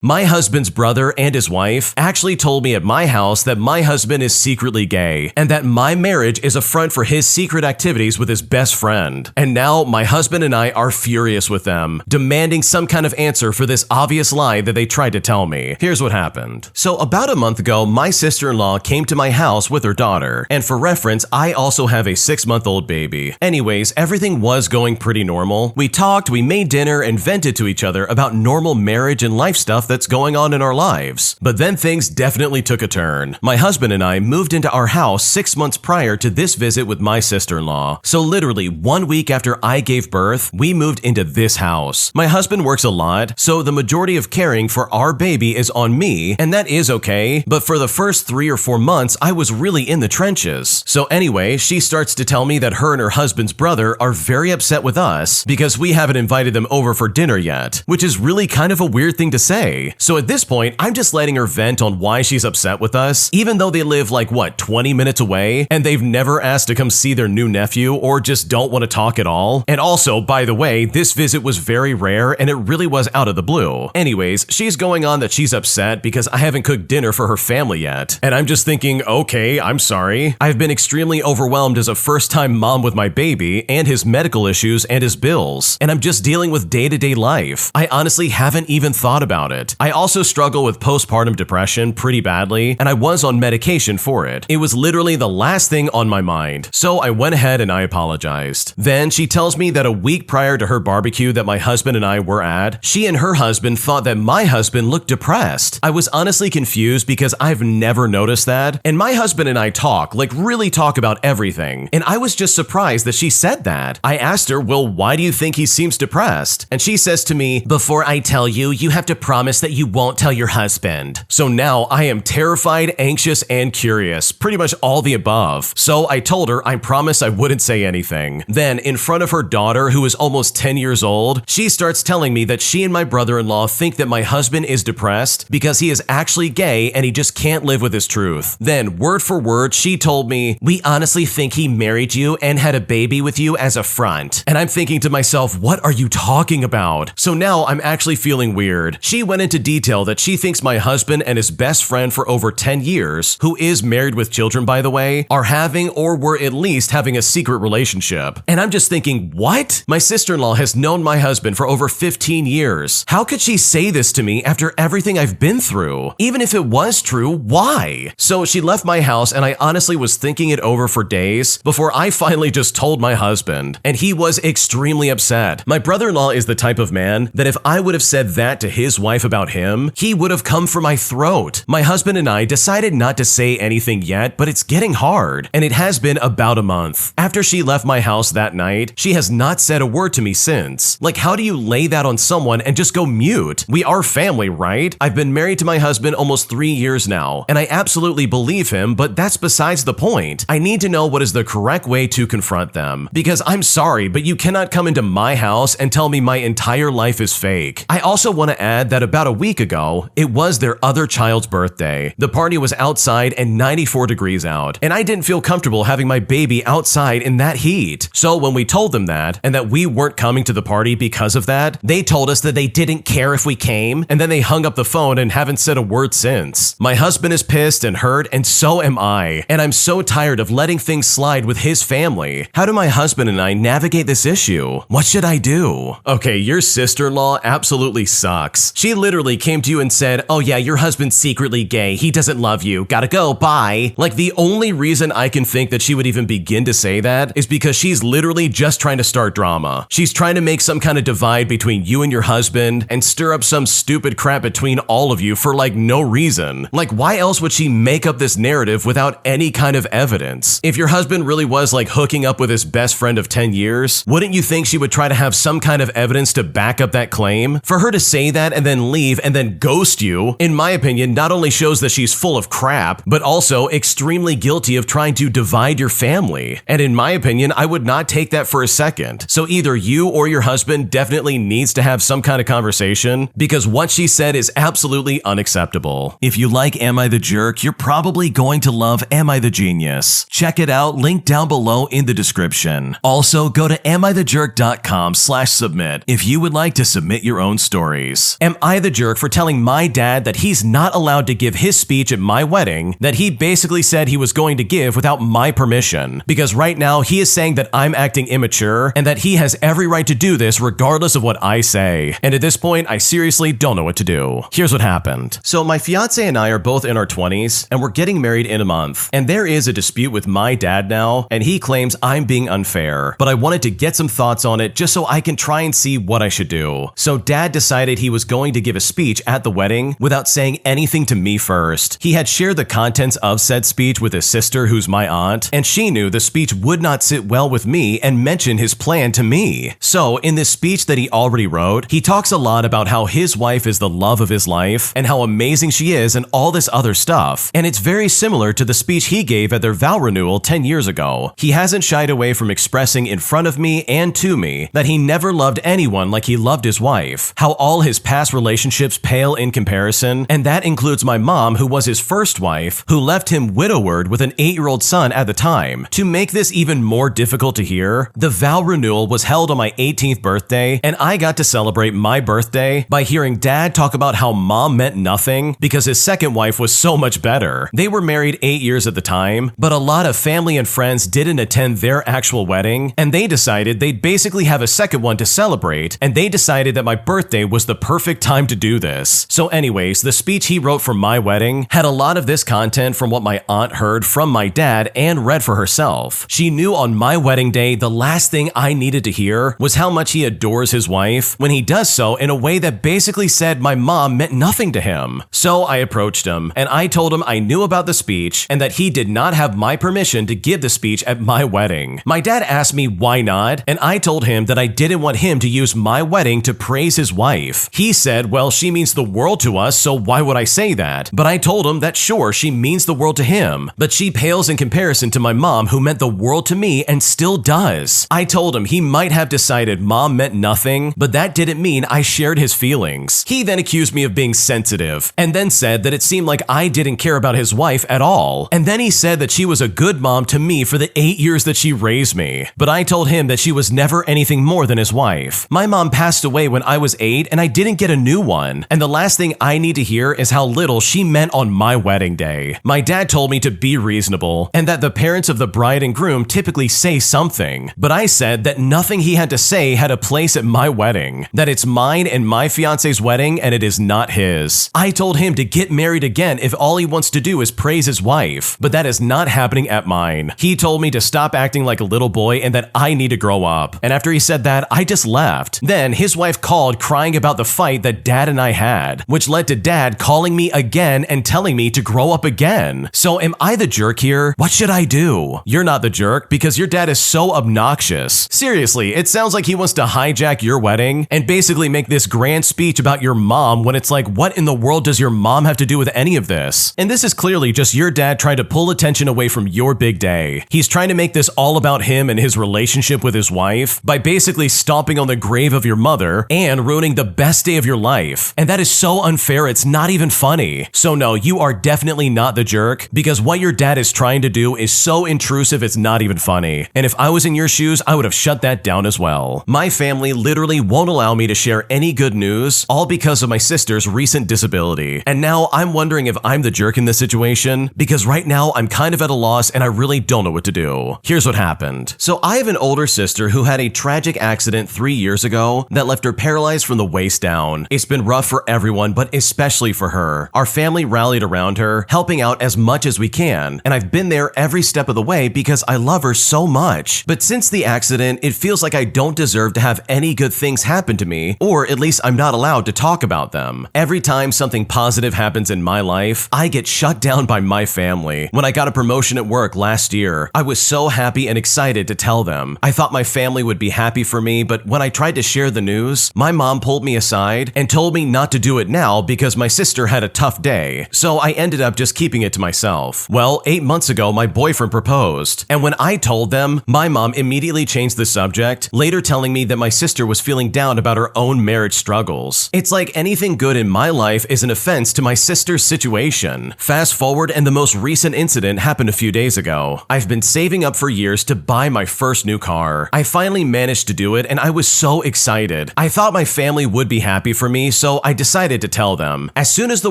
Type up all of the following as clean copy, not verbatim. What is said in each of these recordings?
My husband's brother and his wife actually told me at my house that my husband is secretly gay and that my marriage is a front for his secret activities with his best friend. And now my husband and I are furious with them, demanding some kind of answer for this obvious lie that they tried to tell me. Here's what happened. So about a month ago, my sister-in-law came to my house with her daughter. And for reference, I also have a 6-month-old baby. Anyways, everything was going pretty normal. We talked, we made dinner, and vented to each other about normal marriage and life stuff that's going on in our lives. But then things definitely took a turn. My husband and I moved into our house 6 months prior to this visit with my sister-in-law. So literally 1 week after I gave birth, we moved into this house. My husband works a lot, so the majority of caring for our baby is on me, and that is okay, but for the first 3 or 4 months, I was really in the trenches. So anyway, she starts to tell me that her and her husband's brother are very upset with us because we haven't invited them over for dinner yet, which is really kind of a weird thing to say. So at this point, I'm just letting her vent on why she's upset with us, even though they live like, 20 minutes away, and they've never asked to come see their new nephew or just don't want to talk at all. And also, by the way, this visit was very rare and it really was out of the blue. Anyways, she's going on that she's upset because I haven't cooked dinner for her family yet. And I'm just thinking, okay, I'm sorry. I've been extremely overwhelmed as a first-time mom with my baby and his medical issues and his bills, and I'm just dealing with day-to-day life. I honestly haven't even thought about it. I also struggle with postpartum depression pretty badly, and I was on medication for it. It was literally the last thing on my mind, so I went ahead and I apologized. Then she tells me that a week prior to her barbecue that my husband and I were at, she and her husband thought that my husband looked depressed. I was honestly confused because I've never noticed that, and my husband and I talk, really talk about everything, and I was just surprised that she said that. I asked her, well, why do you think he seems depressed? And she says to me, before I tell you, you have to promise that you won't tell your husband. So now I am terrified, anxious, and curious, pretty much all the above. So I told her I promised I wouldn't say anything. Then in front of her daughter, who is almost 10 years old, she starts telling me that she and my brother-in-law think that my husband is depressed because he is actually gay and he just can't live with his truth. Then word for word, she told me, we honestly think he married you and had a baby with you as a front. And I'm thinking to myself, what are you talking about? So now I'm actually feeling weird. She went into detail that she thinks my husband and his best friend for over 10 years, who is married with children by the way, are having or were at least having a secret relationship. And I'm just thinking, what? My sister-in-law has known my husband for over 15 years. How could she say this to me after everything I've been through? Even if it was true, why? So she left my house and I honestly was thinking it over for days before I finally just told my husband, and he was extremely upset. My brother-in-law is the type of man that if I would have said that to his wife about him, he would have come for my throat. My husband and I decided not to say anything yet, but it's getting hard, and it has been about a month. After she left my house that night, she has not said a word to me since. How do you lay that on someone and just go mute? We are family, right? I've been married to my husband almost 3 years now, and I absolutely believe him, but that's besides the point. I need to know what is the correct way to confront them, because I'm sorry, but you cannot come into my house and tell me my entire life is fake. I also want to add that about a week ago, it was their other child's birthday. The party was outside and 94 degrees out, and I didn't feel comfortable having my baby outside in that heat. So when we told them that, and that we weren't coming to the party because of that, they told us that they didn't care if we came, and then they hung up the phone and haven't said a word since. My husband is pissed and hurt, and so am I, and I'm so tired of letting things slide with his family. How do my husband and I navigate this issue? What should I do? Okay, your sister-in-law absolutely sucks. She literally came to you and said, oh yeah, your husband's secretly gay, he doesn't love you, gotta go, bye. The only reason I can think that she would even begin to say that is because she's literally just trying to start drama. She's trying to make some kind of divide between you and your husband and stir up some stupid crap between all of you for no reason. Why else would she make up this narrative without any kind of evidence? If your husband really was hooking up with his best friend of 10 years, wouldn't you think she would try to have some kind of evidence to back up that claim? For her to say that and then leave and then ghost you, in my opinion, not only shows that she's full of crap, but also extremely guilty of trying to divide your family. And in my opinion, I would not take that for a second. So either you or your husband definitely needs to have some kind of conversation, because what she said is absolutely unacceptable. If you like Am I the Jerk, you're probably going to love Am I the Genius. Check it out, link down below in the description. Also, go to amithejerk.com/submit if you would like to submit your own stories. Am I the the jerk for telling my dad that he's not allowed to give his speech at my wedding that he basically said he was going to give without my permission, because right now he is saying that I'm acting immature and that he has every right to do this regardless of what I say. And at this point, I seriously don't know what to do. Here's what happened. So my fiance and I are both in our 20s and we're getting married in a month. And there is a dispute with my dad now, and he claims I'm being unfair. But I wanted to get some thoughts on it just so I can try and see what I should do. So dad decided he was going to give a speech at the wedding without saying anything to me first. He had shared the contents of said speech with his sister, who's my aunt, and she knew the speech would not sit well with me and mentioned his plan to me. So in this speech that he already wrote, he talks a lot about how his wife is the love of his life and how amazing she is and all this other stuff. And it's very similar to the speech he gave at their vow renewal 10 years ago. He hasn't shied away from expressing in front of me and to me that he never loved anyone like he loved his wife, how all his past relationships pale in comparison, and that includes my mom, who was his first wife, who left him widowed with an 8-year-old son at the time. To make this even more difficult to hear, the vow renewal was held on my 18th birthday, and I got to celebrate my birthday by hearing dad talk about how mom meant nothing because his second wife was so much better. They were married 8 years at the time, but a lot of family and friends didn't attend their actual wedding, and they decided they'd basically have a second one to celebrate, and they decided that my birthday was the perfect time to do this. So anyways, the speech he wrote for my wedding had a lot of this content from what my aunt heard from my dad and read for herself. She knew on my wedding day the last thing I needed to hear was how much he adores his wife when he does so in a way that basically said my mom meant nothing to him. So I approached him and I told him I knew about the speech and that he did not have my permission to give the speech at my wedding. My dad asked me why not, and I told him that I didn't want him to use my wedding to praise his wife. He said, well, she means the world to us, so why would I say that? But I told him that sure, she means the world to him, but she pales in comparison to my mom, who meant the world to me and still does. I told him he might have decided mom meant nothing, but that didn't mean I shared his feelings. He then accused me of being sensitive, and then said that it seemed like I didn't care about his wife at all. And then he said that she was a good mom to me for the 8 years that she raised me. But I told him that she was never anything more than his wife. My mom passed away when I was 8 and I didn't get a new one. And the last thing I need to hear is how little she meant on my wedding day. My dad told me to be reasonable and that the parents of the bride and groom typically say something. But I said that nothing he had to say had a place at my wedding, that it's mine and my fiance's wedding and it is not his. I told him to get married again if all he wants to do is praise his wife, but that is not happening at mine. He told me to stop acting like a little boy and that I need to grow up. And after he said that, I just left. Then his wife called crying about the fight that dad and I had, which led to dad calling me again and telling me to grow up again. So am I the jerk here? What should I do? You're not the jerk because your dad is so obnoxious. Seriously, it sounds like he wants to hijack your wedding and basically make this grand speech about your mom when it's like, what in the world does your mom have to do with any of this? And this is clearly just your dad trying to pull attention away from your big day. He's trying to make this all about him and his relationship with his wife by basically stomping on the grave of your mother and ruining the best day of your life. And that is so unfair, it's not even funny. So no, you are definitely not the jerk because what your dad is trying to do is so intrusive it's not even funny. And if I was in your shoes, I would have shut that down as well. My family literally won't allow me to share any good news, all because of my sister's recent disability. And now I'm wondering if I'm the jerk in this situation because right now I'm kind of at a loss and I really don't know what to do. Here's what happened. So I have an older sister who had a tragic accident 3 years ago that left her paralyzed from the waist down. It's been rough for everyone, but especially for her. Our family rallied around her, helping out as much as we can, and I've been there every step of the way because I love her so much. But since the accident, it feels like I don't deserve to have any good things happen to me, or at least I'm not allowed to talk about them. Every time something positive happens in my life, I get shut down by my family. When I got a promotion at work last year, I was so happy and excited to tell them. I thought my family would be happy for me, but when I tried to share the news, my mom pulled me aside and told me not to do it now because my sister had a tough day. So I ended up just keeping it to myself. Well, 8 months ago, my boyfriend proposed, and when I told them, my mom immediately changed the subject, later telling me that my sister was feeling down about her own marriage struggles. It's like anything good in my life is an offense to my sister's situation. Fast forward, and the most recent incident happened a few days ago. I've been saving up for years to buy my first new car. I finally managed to do it, and I was so excited. I thought my family would be happy for me, so I decided to tell them. As soon as the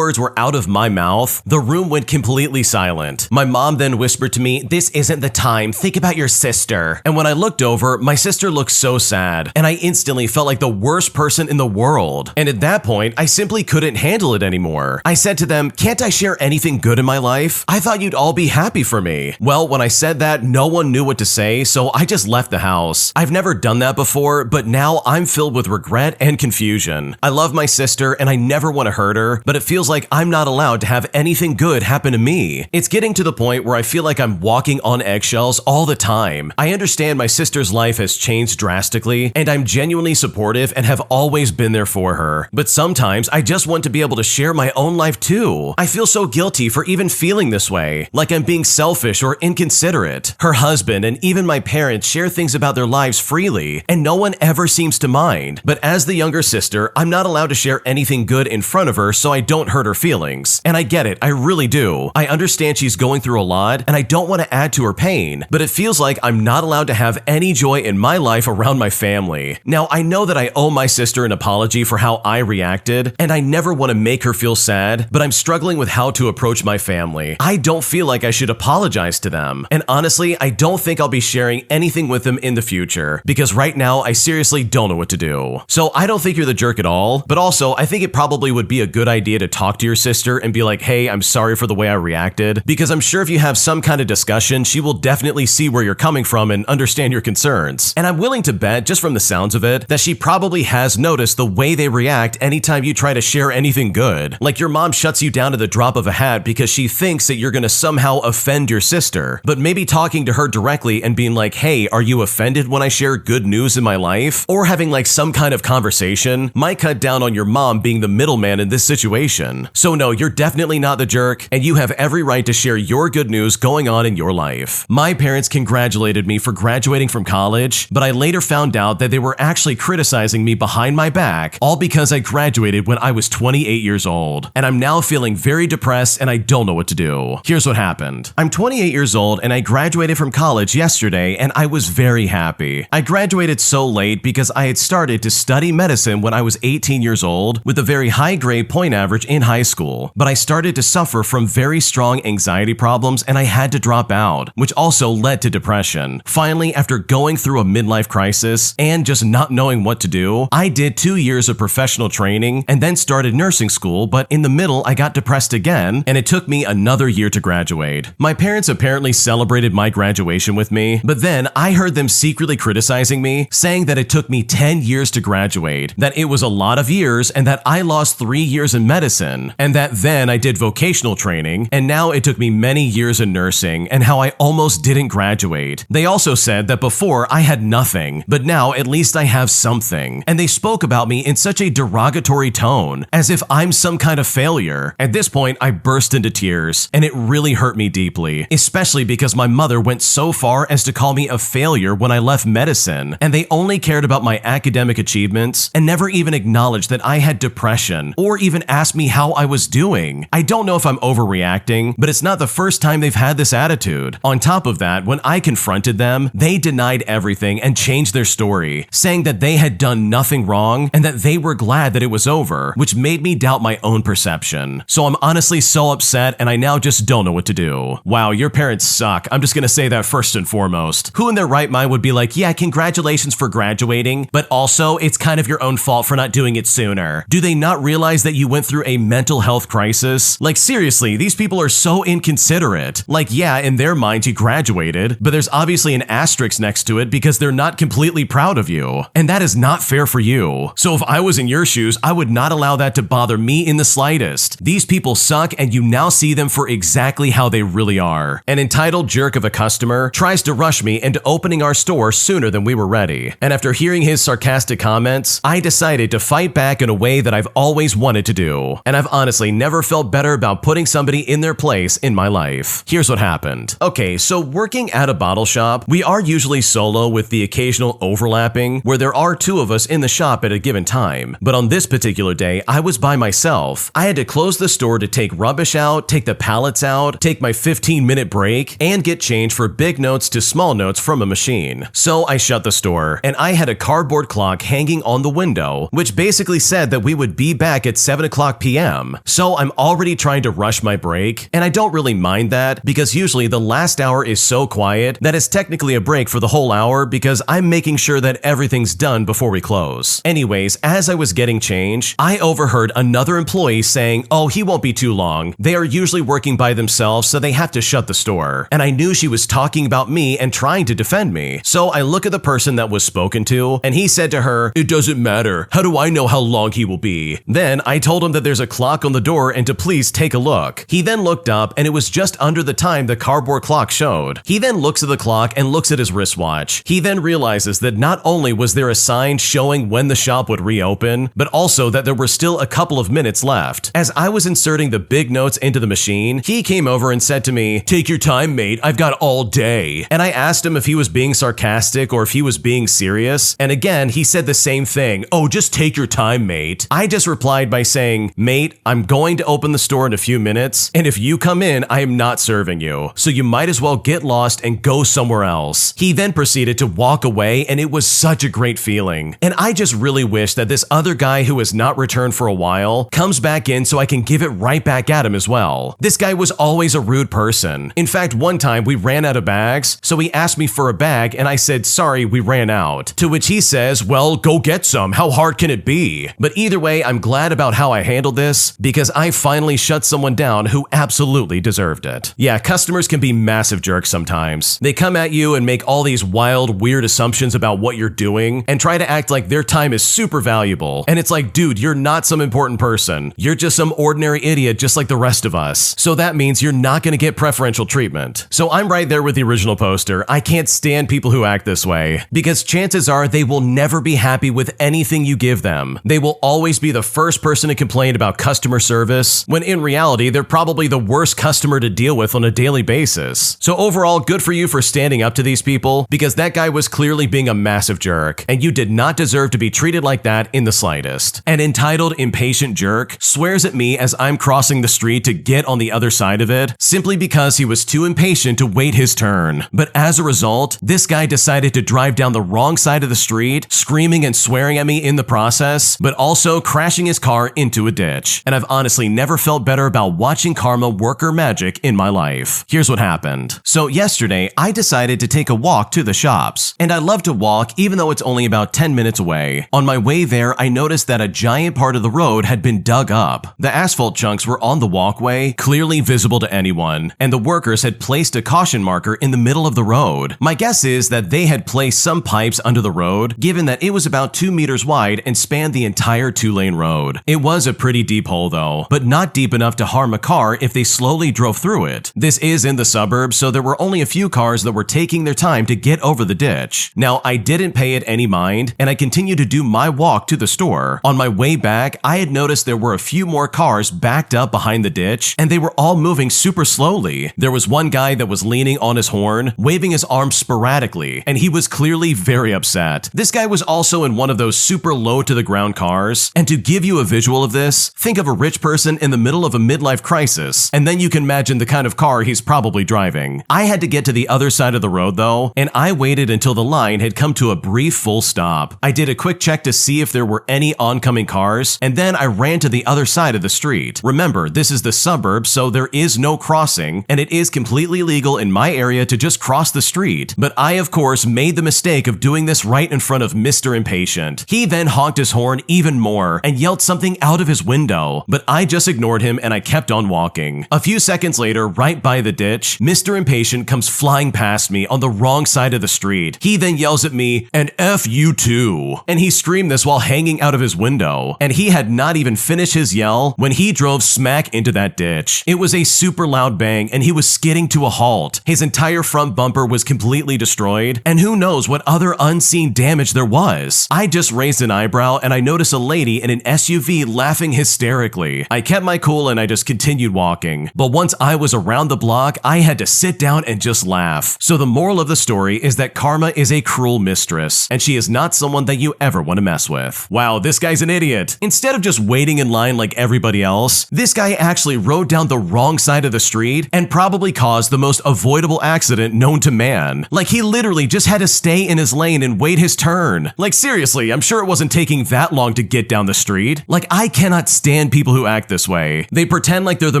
words were out of my mouth, the room went completely silent. My mom then whispered to me, "This isn't the time, think about your sister." And when I looked over, my sister looked so sad, and I instantly felt like the worst person in the world. And at that point, I simply couldn't handle it anymore. I said to them, "Can't I share anything good in my life? I thought you'd all be happy for me." Well, when I said that, no one knew what to say, so I just left the house. I've never done that before, but now I'm filled with regret and confusion. I love my sister and I never want to hurt her, but it feels like I'm not allowed to have anything good happen to me. It's getting to the point where I feel like I'm walking on eggshells all the time. I understand my sister's life has changed drastically, and I'm genuinely supportive and have always been there for her. But sometimes I just want to be able to share my own life too. I feel so guilty for even feeling this way, like I'm being selfish or inconsiderate. Her husband and even my parents share things about their lives freely, and no one ever seems to mind. But as the younger sister, I'm not allowed to share anything good in front of her so I don't hurt her feelings. And I get it, I really do. I understand she's going through a lot, and I don't want to add to her pain, but it feels like I'm not allowed to have any joy in my life around my family. Now, I know that I owe my sister an apology for how I reacted, and I never want to make her feel sad, but I'm struggling with how to approach my family. I don't feel like I should apologize to them, and honestly, I don't think I'll be sharing anything with them in the future, because right now, I seriously don't know what to do. So I don't think you're the jerk at all, but also, I think it probably would be a good idea to talk to your sister and be like, "Hey, I'm sorry for the way I reacted," because I'm sure if you have some kind of discussion, she will definitely see where you're coming from and understand your concerns. And I'm willing to bet, just from the sounds of it, that she probably has noticed the way they react anytime you try to share anything good. Like your mom shuts you down to the drop of a hat because she thinks that you're gonna somehow offend your sister. But maybe talking to her directly and being like, "Hey, are you offended when I share good news in my life?" Or having like some kind of conversation might cut down on your mom being the middleman in this situation. So no, you're definitely not the jerk, and you have every right to share your good news going on in your life. My parents congratulated me for graduating from college, but I later found out that they were actually criticizing me behind my back, all because I graduated when I was 28 years old. And I'm now feeling very depressed and I don't know what to do. Here's what happened. I'm 28 years old and I graduated from college yesterday, and I was very happy. I graduated so late because I had started to study medicine when I was 18 years old with a very high grade point average in high school, but I started to suffer from very strong anxiety problems and I had to drop out, which also led to depression. Finally, after going through a midlife crisis and just not knowing what to do, I did 2 years of professional training and then started nursing school, but in the middle I got depressed again and it took me another year to graduate. My parents apparently celebrated my graduation with me, but then I heard them secretly criticizing me, saying that it took me 10 years to graduate, that it was a lot of years and that I lost 3 years in medicine, and that then I did vocational training and now it took me many years in nursing, and how I almost didn't graduate. They also said that before I had nothing, but now at least I have something. And they spoke about me in such a derogatory tone, as if I'm some kind of failure. At this point, I burst into tears, and it really hurt me deeply, especially because my mother went so far as to call me a failure when I left medicine, and they only cared about my academic achievements and never even acknowledged that I had depression or even asked me how I was doing. I don't know if I'm overreacting, but it's not the first time they've had this attitude. On top of that, when I confronted them, they denied everything and changed their story, saying that they had done nothing wrong and that they were glad that it was over, which made me doubt my own perception. So I'm honestly so upset and I now just don't know what to do. Wow, your parents suck. I'm just gonna say that first and foremost. Who in their right mind would be like, "Yeah, congratulations for graduating, but also it's kind of your own fault for not doing it sooner"? Do they not realize that you went through a mental health crisis? Like seriously, these people are so inconsiderate. Like yeah, in their minds you graduated, but there's obviously an asterisk next to it because they're not completely proud of you. And that is not fair for you. So if I was in your shoes, I would not allow that to bother me in the slightest. These people suck and you now see them for exactly how they really are. An entitled jerk of a customer tries to rush me into opening our store sooner than we were ready. And after hearing his sarcastic comments, I decided to fight back in a way that I've always wanted to do. And I've honestly never felt better about putting somebody in their place in my life. Here's what happened. Okay, so working at a bottle shop, we are usually solo with the occasional overlapping where there are 2 of us in the shop at a given time. But on this particular day, I was by myself. I had to close the store to take rubbish out, take the pallets out, take my 15-minute break, and get change for big notes to small notes from a machine. So I shut the store, and I had a cardboard clock hanging on the window, which basically said that we would be back at 7 o'clock p.m. So I'm already trying to rush my break, and I don't really mind that because usually the last hour is so quiet that it's technically a break for the whole hour because I'm making sure that everything's done before we close. Anyways, as I was getting change, I overheard another employee saying, "Oh, he won't be too long. They are usually working by themselves, so they have to shut the store." And I knew she was talking about me and trying to defend me. So I look at the person that was spoken to, and he said to her, "It doesn't matter. How do I know how long he will be?" Then I told him that there's a clock on the door and to please take a look. He then looked up, and it was just under the time the cardboard clock showed. He then looks at the clock and looks at his wristwatch. He then realizes that not only was there a sign showing when the shop would reopen, but also that there were still a couple of minutes left. As I was inserting the big notes into the machine, he came over and said to me, "Take your time, mate. I've got all day." And I asked him if he was being sarcastic or if he was being serious. And again, he said the same thing. "Oh, just take your time, mate." I just replied by saying, "Mate, I'm going to open the store in a few minutes, and if you come in, I am not serving you. So you might as well get lost and go somewhere else." He then proceeded to walk away, and it was such a great feeling. And I just really wish that this other guy who has not returned for a while comes back in so I can give it right back at him as well. This guy was always a rude person. In fact, one time we ran out of bags, so he asked me for a bag and I said, "Sorry, we ran out." To which he says, "Well, go get some. How hard can it be?" But either way, I'm glad about how I handled this because I finally shut someone down who absolutely deserved it. Yeah, customers can be massive jerks sometimes. They come at you and make all these wild, weird assumptions about what you're doing and try to act like their time is super valuable. And it's like, dude, you're not some important person. You're just some ordinary idiot just like the rest of us. So that means you're not going to get preferential treatment. So I'm right there with the original poster. I can't stand people who act this way because chances are they will never be happy with anything you give them. They will always be the first person to complain about customer service, when in reality, they're probably the worst customer to deal with on a daily basis. So overall, good for you for standing up to these people because that guy was clearly being a massive jerk, and you did not deserve to be treated like that in the slightest. An entitled, impatient jerk swears at me as I'm crossing the street to get on the other side of it simply because he was too impatient to wait his turn. But as a result, this guy decided to drive down the wrong side of the street, screaming and swearing at me in the process, but also crashing his car into a ditch. And I've honestly never felt better about watching karma work her magic in my life. Here's what happened. So yesterday, I decided to take a walk to the shops, and I love to walk even though it's only about 10 minutes away. On my way there, I noticed that a giant part of the road had been dug up. The asphalt chunks were on the walkway, clearly visible to anyone, and the workers had placed a caution marker in the middle of the road. My guess is that they had placed some pipes under the road, given that it was about 2 meters wide and spanned the entire 2-lane road. It was a pretty deep hole though, but not deep enough to harm a car if they slowly drove through it. This is in the suburbs, so there were only a few cars that were taking their time to get over the ditch. Now, I didn't pay it any mind, and I continued to do my walk to the store. On my way back, I had noticed there were a few more cars backed up behind the ditch, and they were all moving super slowly. There was one guy that was leaning on his horn, waving his arms sporadically, and he was clearly very upset. This guy was also in one of those super low to the ground cars, and to give you a visual of this, think of a rich person in the middle of a midlife crisis, and then you can imagine the kind of car he's probably driving. I had to get to the other side of the road though, and I waited until the line had come to a brief full stop. I did a quick check to see if there were any oncoming cars, and then I ran to the other side of the street. Remember, this is the suburbs, so there is no crossing, and it is completely legal in my area to just cross the street. But I, of course, made the mistake of doing this right in front of Mr. Impatient. He then honked his horn even more and yelled something out of his window, but I just ignored him and I kept on walking. A few seconds later, right by the ditch, Mr. Impatient comes flying past me on the wrong side of the street. He then yells at me, "And F you too." And he screamed this while hanging out of his window. And he had not even finished his yell when he drove smack into that ditch. It was a super loud bang and he was skidding to a halt. His entire front bumper was completely destroyed, and who knows what other unseen damage there was. I just raised an eyebrow and I noticed a lady in an SUV laughing hysterically. I kept my cool and I just continued walking. But once I was around the block, I had to sit down and just laugh. So the moral of the story is that karma is a cruel mistress, and she is not someone that you ever want to mess with. Wow, this guy's an idiot. Instead of just waiting in line like everybody else, this guy actually rode down the wrong side of the street and probably caused the most avoidable accident known to man. Like, he literally just had to stay in his lane and wait his turn. Like, seriously, I'm sure it wasn't taking that long long to get down the street. Like, I cannot stand people who act this way. They pretend like they're the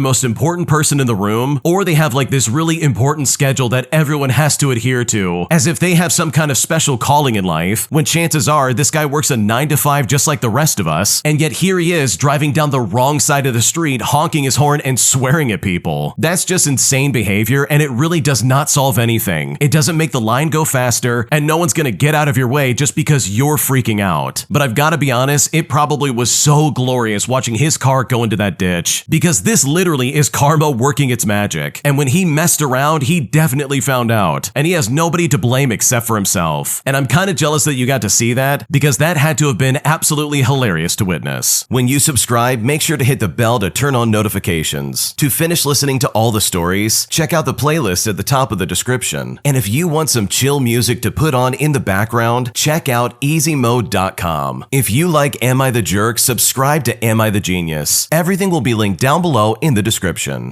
most important person in the room, or they have like this really important schedule that everyone has to adhere to, as if they have some kind of special calling in life, when chances are this guy works a 9 to 5 just like the rest of us, and yet here he is driving down the wrong side of the street, honking his horn and swearing at people. That's just insane behavior, and it really does not solve anything. It doesn't make the line go faster, and no one's gonna get out of your way just because you're freaking out. But I've gotta be honest, it probably was so glorious watching his car go into that ditch, because this literally is karma working its magic. And when he messed around, he definitely found out, and he has nobody to blame except for himself. And I'm kinda jealous that you got to see that, because that had to have been absolutely hilarious to witness. When you subscribe, make sure to hit the bell to turn on notifications. To finish listening to all the stories, check out the playlist at the top of the description. And if you want some chill music to put on in the background, check out easymode.com. If you like Am I the Jerk, subscribe to Am I the Genius. Everything will be linked down below in the description.